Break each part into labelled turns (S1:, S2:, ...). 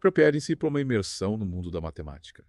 S1: Preparem-se para uma imersão no mundo da matemática,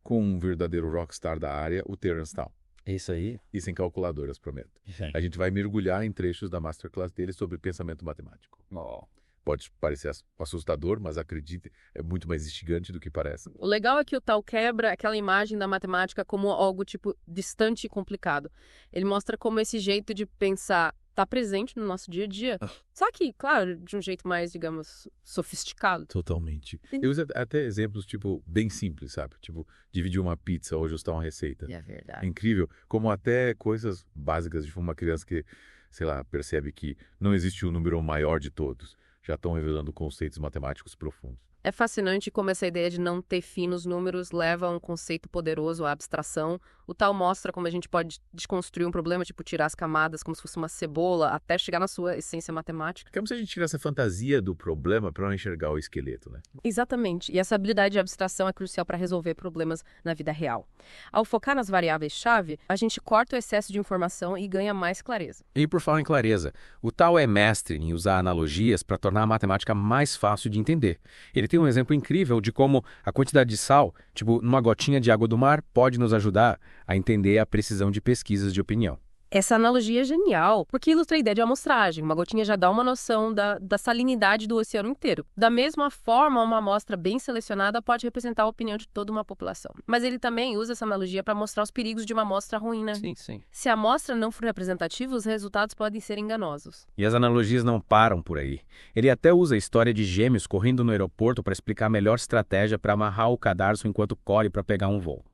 S1: com um verdadeiro rockstar da área, o Terence Tao.
S2: Isso aí.
S1: E sem calculadoras, prometo.
S2: Sim.
S1: A gente vai mergulhar em trechos da masterclass dele sobre pensamento matemático.
S2: Oh.
S1: Pode parecer assustador, mas acredite, é muito mais instigante do que parece.
S3: O legal é que o Tal quebra aquela imagem da matemática como algo, tipo, distante e complicado. Ele mostra como esse jeito de pensar está presente no nosso dia a dia. Só que, claro, de um jeito mais, digamos, sofisticado.
S1: Totalmente. Eu uso até exemplos, tipo, bem simples, sabe? Tipo, dividir uma pizza ou ajustar uma receita.
S3: É
S1: É
S3: verdade.
S1: incrível, como até coisas básicas, tipo uma criança que, sei lá, percebe que não existe o número maior de todos. Já estão revelando conceitos matemáticos profundos.
S3: É fascinante como essa ideia de não ter fim nos números leva a um conceito poderoso, a abstração. O Tal mostra como a gente pode desconstruir um problema, tipo tirar as camadas como se fosse uma cebola, até chegar na sua essência matemática.
S1: É como se a gente tirasse a fantasia do problema para não enxergar o esqueleto, né?
S3: Exatamente. E essa habilidade de abstração é crucial para resolver problemas na vida real. Ao focar nas variáveis-chave, a gente corta o excesso de informação e ganha mais clareza.
S2: E por falar em clareza, o Tal é mestre em usar analogias para tornar a matemática mais fácil de entender. Ele tem um exemplo incrível de como a quantidade de sal, tipo numa gotinha de água do mar, pode nos ajudar a entender a precisão de pesquisas de opinião.
S3: Essa analogia é genial, porque ilustra a ideia de amostragem. Uma gotinha já dá uma noção da salinidade do oceano inteiro. Da mesma forma, uma amostra bem selecionada pode representar a opinião de toda uma população. Mas ele também usa essa analogia para mostrar os perigos de uma amostra ruim, né?
S2: Sim.
S3: Se a amostra não for representativa, os resultados podem ser enganosos.
S2: E as analogias não param por aí. Ele até usa a história de gêmeos correndo no aeroporto para explicar a melhor estratégia para amarrar o cadarço enquanto corre para pegar um voo.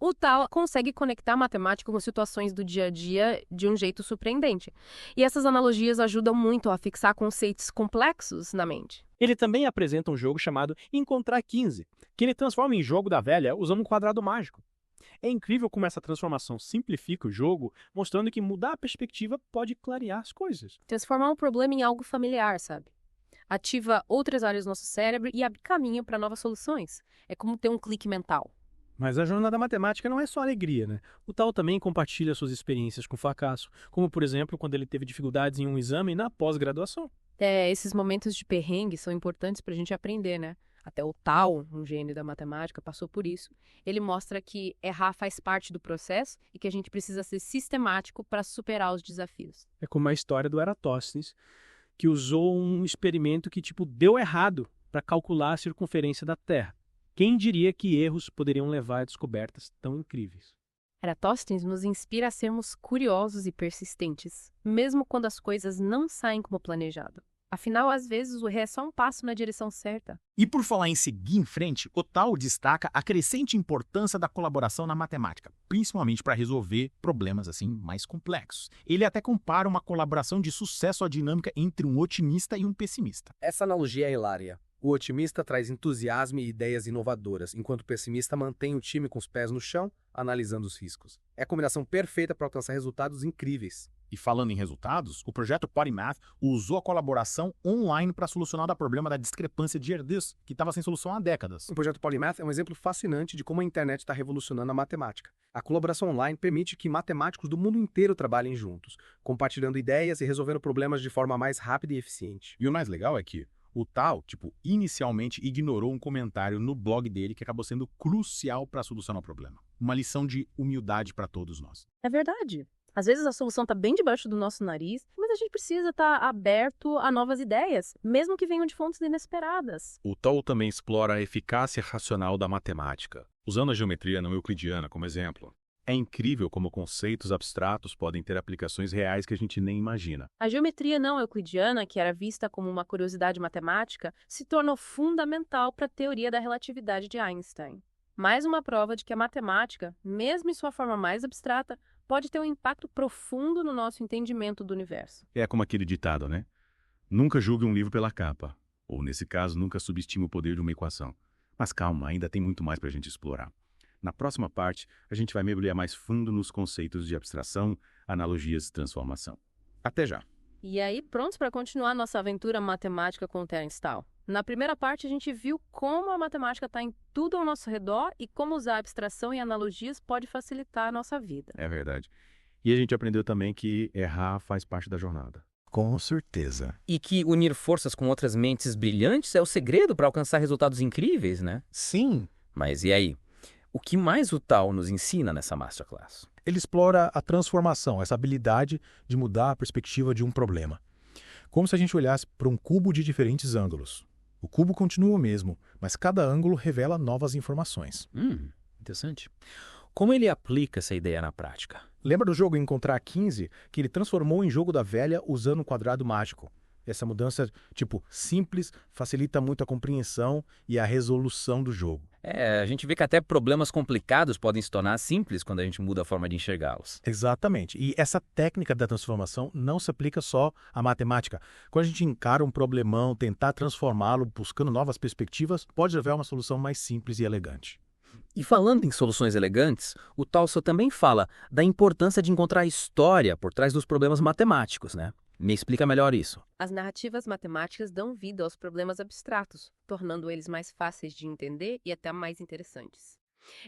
S3: O Tal consegue conectar a matemática com situações do dia a dia de um jeito surpreendente. E essas analogias ajudam muito a fixar conceitos complexos na mente.
S4: Ele também apresenta um jogo chamado Encontrar 15, que ele transforma em jogo da velha usando um quadrado mágico. É incrível como essa transformação simplifica o jogo, mostrando que mudar a perspectiva pode clarear as coisas.
S3: Transformar um problema em algo familiar, sabe? Ativa outras áreas do nosso cérebro e abre caminho para novas soluções. É como ter um clique mental.
S4: Mas a jornada matemática não é só alegria, né? O Tal também compartilha suas experiências com fracasso, como, por exemplo, quando ele teve dificuldades em um exame na pós-graduação.
S3: Esses momentos de perrengue são importantes para a gente aprender, né? Até o Tal, um gênio da matemática, passou por isso. Ele mostra que errar faz parte do processo e que a gente precisa ser sistemático para superar os desafios.
S4: É como a história do Eratóstenes, que usou um experimento que, deu errado para calcular a circunferência da Terra. Quem diria que erros poderiam levar a descobertas tão incríveis?
S3: Eratóstenes nos inspira a sermos curiosos e persistentes, mesmo quando as coisas não saem como planejado. Afinal, às vezes, o erro é só um passo na direção certa.
S5: E por falar em seguir em frente, o Tal destaca a crescente importância da colaboração na matemática, principalmente para resolver problemas assim mais complexos. Ele até compara uma colaboração de sucesso à dinâmica entre um otimista e um pessimista.
S6: Essa analogia é hilária. O otimista traz entusiasmo e ideias inovadoras, enquanto o pessimista mantém o time com os pés no chão, analisando os riscos. É a combinação perfeita para alcançar resultados incríveis.
S5: E falando em resultados, o projeto Polymath usou a colaboração online para solucionar o problema da discrepância de herdeiros, que estava sem solução há décadas.
S6: O projeto Polymath é um exemplo fascinante de como a internet está revolucionando a matemática. A colaboração online permite que matemáticos do mundo inteiro trabalhem juntos, compartilhando ideias e resolvendo problemas de forma mais rápida e eficiente.
S5: E o mais legal é que o Tal, inicialmente ignorou um comentário no blog dele que acabou sendo crucial para solucionar o problema. Uma lição de humildade para todos nós.
S3: É verdade. Às vezes a solução está bem debaixo do nosso nariz, mas a gente precisa estar aberto a novas ideias, mesmo que venham de fontes inesperadas.
S1: O Tal também explora a eficácia racional da matemática, usando a geometria não euclidiana como exemplo. É incrível como conceitos abstratos podem ter aplicações reais que a gente nem imagina.
S3: A geometria não euclidiana, que era vista como uma curiosidade matemática, se tornou fundamental para a teoria da relatividade de Einstein. Mais uma prova de que a matemática, mesmo em sua forma mais abstrata, pode ter um impacto profundo no nosso entendimento do universo.
S1: É como aquele ditado, né? Nunca julgue um livro pela capa. Ou, nesse caso, nunca subestime o poder de uma equação. Mas calma, ainda tem muito mais para a gente explorar. Na próxima parte, a gente vai mergulhar mais fundo nos conceitos de abstração, analogias e transformação. Até já!
S3: E aí, prontos para continuar nossa aventura matemática com o Terence Tao? Na primeira parte, a gente viu como a matemática está em tudo ao nosso redor e como usar abstração e analogias pode facilitar a nossa vida.
S1: É verdade. E a gente aprendeu também que errar faz parte da jornada.
S5: Com certeza.
S7: E que unir forças com outras mentes brilhantes é o segredo para alcançar resultados incríveis, né?
S5: Sim,
S7: Mas e aí? O que mais o Tao nos ensina nessa Masterclass?
S8: Ele explora a transformação, essa habilidade de mudar a perspectiva de um problema. Como se a gente olhasse para um cubo de diferentes ângulos. O cubo continua o mesmo, mas cada ângulo revela novas informações.
S7: Interessante. Como ele aplica essa ideia na prática?
S8: Lembra do jogo Encontrar 15, que ele transformou em jogo da velha usando um quadrado mágico? Essa mudança, simples, facilita muito a compreensão e a resolução do jogo.
S7: A gente vê que até problemas complicados podem se tornar simples quando a gente muda a forma de enxergá-los.
S8: Exatamente. E essa técnica da transformação não se aplica só à matemática. Quando a gente encara um problemão, tentar transformá-lo, buscando novas perspectivas, pode levar a uma solução mais simples e elegante.
S7: E falando em soluções elegantes, o Tolstoy também fala da importância de encontrar história por trás dos problemas matemáticos, né? Me explica melhor isso.
S3: As narrativas matemáticas dão vida aos problemas abstratos, tornando eles mais fáceis de entender e até mais interessantes.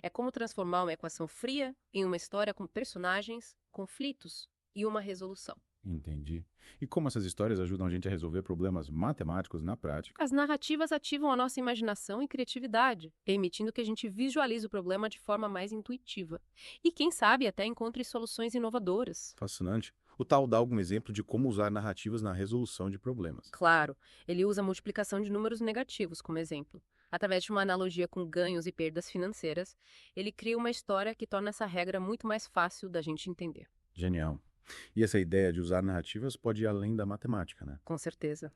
S3: É como transformar uma equação fria em uma história com personagens, conflitos e uma resolução.
S1: Entendi. E como essas histórias ajudam a gente a resolver problemas matemáticos na prática?
S3: As narrativas ativam a nossa imaginação e criatividade, permitindo que a gente visualize o problema de forma mais intuitiva. E quem sabe até encontre soluções inovadoras.
S1: Fascinante. O Tao dá algum exemplo de como usar narrativas na resolução de problemas.
S3: Claro, ele usa a multiplicação de números negativos como exemplo. Através de uma analogia com ganhos e perdas financeiras, ele cria uma história que torna essa regra muito mais fácil da gente entender.
S1: Genial. E essa ideia de usar narrativas pode ir além da matemática, né?
S3: Com certeza.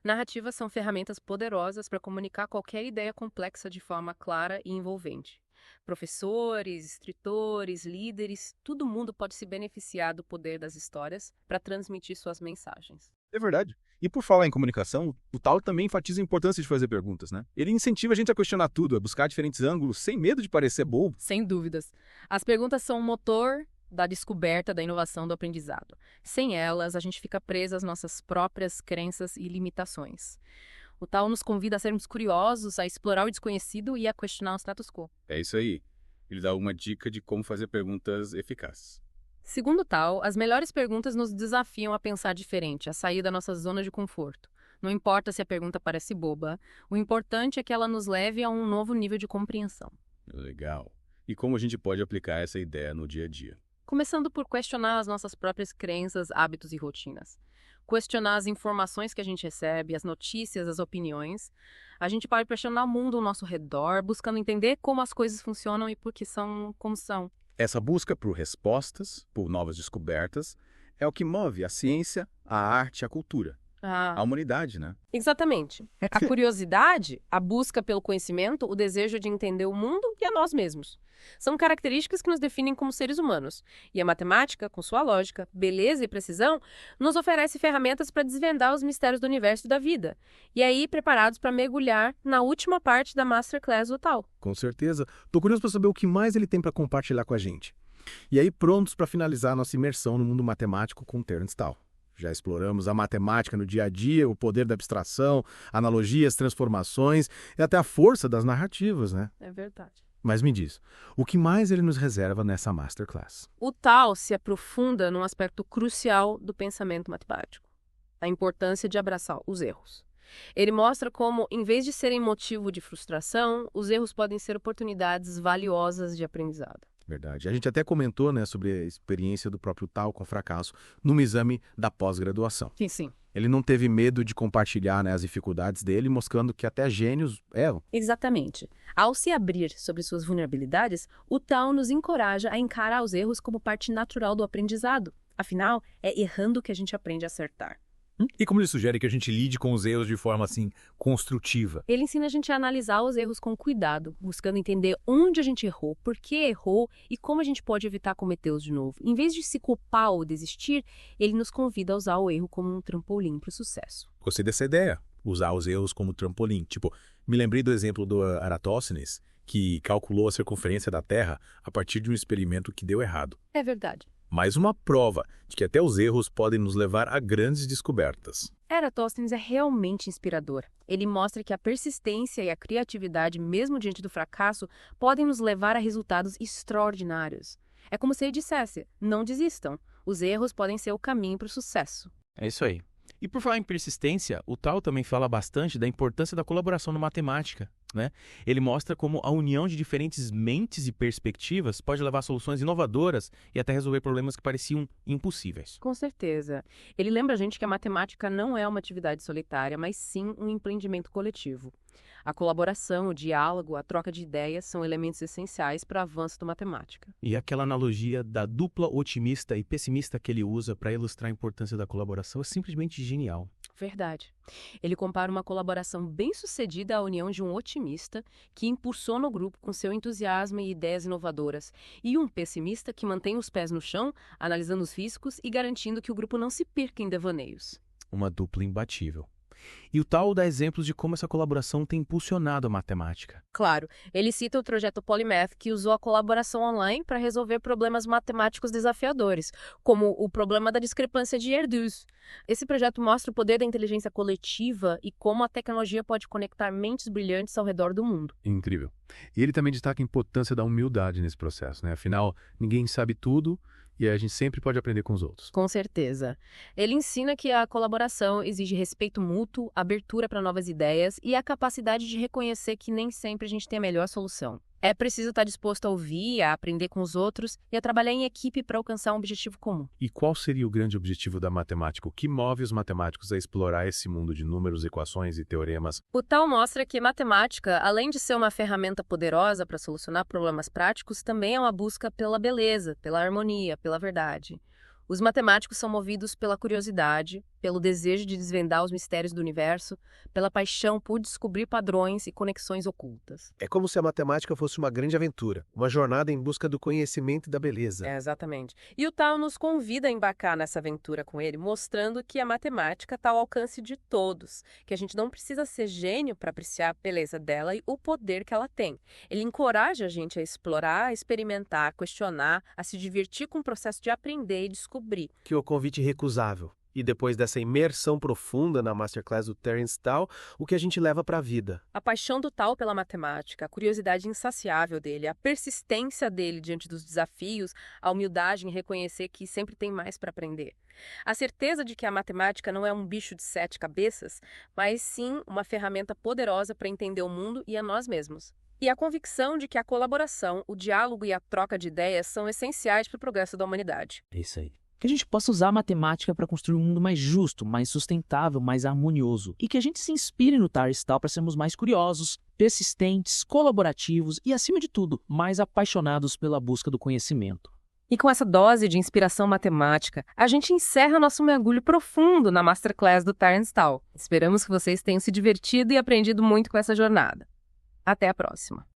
S3: Narrativas são ferramentas poderosas para comunicar qualquer ideia complexa de forma clara e envolvente. Professores, escritores, líderes, todo mundo pode se beneficiar do poder das histórias para transmitir suas mensagens.
S9: É verdade. E por falar em comunicação, o Tao também enfatiza a importância de fazer perguntas, né? Ele incentiva a gente a questionar tudo, a buscar diferentes ângulos, sem medo de parecer bobo.
S3: Sem dúvidas. As perguntas são o motor da descoberta, da inovação, do aprendizado. Sem elas, a gente fica preso às nossas próprias crenças e limitações. O Tao nos convida a sermos curiosos, a explorar o desconhecido e a questionar o status quo.
S1: É isso aí. Ele dá uma dica de como fazer perguntas eficazes.
S3: Segundo o Tao, as melhores perguntas nos desafiam a pensar diferente, a sair da nossa zona de conforto. Não importa se a pergunta parece boba, o importante é que ela nos leve a um novo nível de compreensão.
S1: Legal. E como a gente pode aplicar essa ideia no dia a dia?
S3: Começando por questionar as nossas próprias crenças, hábitos e rotinas. Questionar as informações que a gente recebe, as notícias, as opiniões. A gente pode questionar o mundo ao nosso redor, buscando entender como as coisas funcionam e por que são como são.
S1: Essa busca por respostas, por novas descobertas, é o que move a ciência, a arte e a cultura. A humanidade, né?
S3: Exatamente. A curiosidade, a busca pelo conhecimento, o desejo de entender o mundo e a nós mesmos. São características que nos definem como seres humanos. E a matemática, com sua lógica, beleza e precisão, nos oferece ferramentas para desvendar os mistérios do universo e da vida. E aí, preparados para mergulhar na última parte da Masterclass do Tao.
S8: Com certeza. Tô curioso para saber o que mais ele tem para compartilhar com a gente. E aí, prontos para finalizar nossa imersão no mundo matemático com Terence Tao. Já exploramos a matemática no dia a dia, o poder da abstração, analogias, transformações e até a força das narrativas, né?
S3: É verdade.
S8: Mas me diz, o que mais ele nos reserva nessa Masterclass?
S3: O Tao se aprofunda num aspecto crucial do pensamento matemático: a importância de abraçar os erros. Ele mostra como, em vez de serem motivo de frustração, os erros podem ser oportunidades valiosas de aprendizado.
S8: Verdade. A gente até comentou, né, sobre a experiência do próprio Tao com fracasso num exame da pós-graduação.
S3: Sim.
S8: Ele não teve medo de compartilhar, né, as dificuldades dele, mostrando que até gênios erram.
S3: Exatamente. Ao se abrir sobre suas vulnerabilidades, o Tao nos encoraja a encarar os erros como parte natural do aprendizado. Afinal, é errando que a gente aprende a acertar.
S10: E como ele sugere que a gente lide com os erros de forma, construtiva?
S3: Ele ensina a gente a analisar os erros com cuidado, buscando entender onde a gente errou, por que errou e como a gente pode evitar cometê-los de novo. Em vez de se culpar ou desistir, ele nos convida a usar o erro como um trampolim para o sucesso.
S10: Gostei dessa ideia, usar os erros como trampolim. Me lembrei do exemplo do Eratóstenes, que calculou a circunferência da Terra a partir de um experimento que deu errado.
S3: É verdade.
S10: Mais uma prova de que até os erros podem nos levar a grandes descobertas.
S3: Eratóstenes é realmente inspirador. Ele mostra que a persistência e a criatividade, mesmo diante do fracasso, podem nos levar a resultados extraordinários. É como se ele dissesse: não desistam. Os erros podem ser o caminho para o sucesso.
S7: É isso aí.
S2: E por falar em persistência, o Tal também fala bastante da importância da colaboração na matemática, né? Ele mostra como a união de diferentes mentes e perspectivas pode levar a soluções inovadoras e até resolver problemas que pareciam impossíveis.
S3: Com certeza. Ele lembra a gente que a matemática não é uma atividade solitária, mas sim um empreendimento coletivo. A colaboração, o diálogo, a troca de ideias são elementos essenciais para o avanço da matemática.
S2: E aquela analogia da dupla otimista e pessimista que ele usa para ilustrar a importância da colaboração é simplesmente genial.
S3: Verdade. Ele compara uma colaboração bem-sucedida à união de um otimista que impulsiona o grupo com seu entusiasmo e ideias inovadoras, e um pessimista que mantém os pés no chão, analisando os riscos e garantindo que o grupo não se perca em devaneios.
S2: Uma dupla imbatível. E o Tal dá exemplos de como essa colaboração tem impulsionado a matemática.
S3: Claro, ele cita o projeto Polymath, que usou a colaboração online para resolver problemas matemáticos desafiadores, como o problema da discrepância de Erdős. Esse projeto mostra o poder da inteligência coletiva e como a tecnologia pode conectar mentes brilhantes ao redor do mundo.
S2: Incrível. E ele também destaca a importância da humildade nesse processo, né? Afinal, ninguém sabe tudo e a gente sempre pode aprender com os outros.
S3: Com certeza. Ele ensina que a colaboração exige respeito mútuo, abertura para novas ideias e a capacidade de reconhecer que nem sempre a gente tem a melhor solução. É preciso estar disposto a ouvir, a aprender com os outros e a trabalhar em equipe para alcançar um objetivo comum.
S10: E qual seria o grande objetivo da matemática? O que move os matemáticos a explorar esse mundo de números, equações e teoremas?
S3: O Tal mostra que matemática, além de ser uma ferramenta poderosa para solucionar problemas práticos, também é uma busca pela beleza, pela harmonia, pela verdade. Os matemáticos são movidos pela curiosidade, pelo desejo de desvendar os mistérios do universo, pela paixão por descobrir padrões e conexões ocultas.
S6: É como se a matemática fosse uma grande aventura, uma jornada em busca do conhecimento e da beleza.
S3: Exatamente. E o Tal nos convida a embarcar nessa aventura com ele, mostrando que a matemática está ao alcance de todos, que a gente não precisa ser gênio para apreciar a beleza dela e o poder que ela tem. Ele encoraja a gente a explorar, a experimentar, a questionar, a se divertir com o processo de aprender e descobrir.
S6: Que o convite irrecusável. E depois dessa imersão profunda na Masterclass do Terence Tao, o que a gente leva para a vida?
S3: A paixão do Tal pela matemática, a curiosidade insaciável dele, a persistência dele diante dos desafios, a humildade em reconhecer que sempre tem mais para aprender. A certeza de que a matemática não é um bicho de 7 cabeças, mas sim uma ferramenta poderosa para entender o mundo e a nós mesmos. E a convicção de que a colaboração, o diálogo e a troca de ideias são essenciais para o progresso da humanidade.
S11: É isso aí. Que a gente possa usar a matemática para construir um mundo mais justo, mais sustentável, mais harmonioso. E que a gente se inspire no Terence Tao para sermos mais curiosos, persistentes, colaborativos e, acima de tudo, mais apaixonados pela busca do conhecimento.
S3: E com essa dose de inspiração matemática, a gente encerra nosso mergulho profundo na Masterclass do Terence Tao. Esperamos que vocês tenham se divertido e aprendido muito com essa jornada. Até a próxima!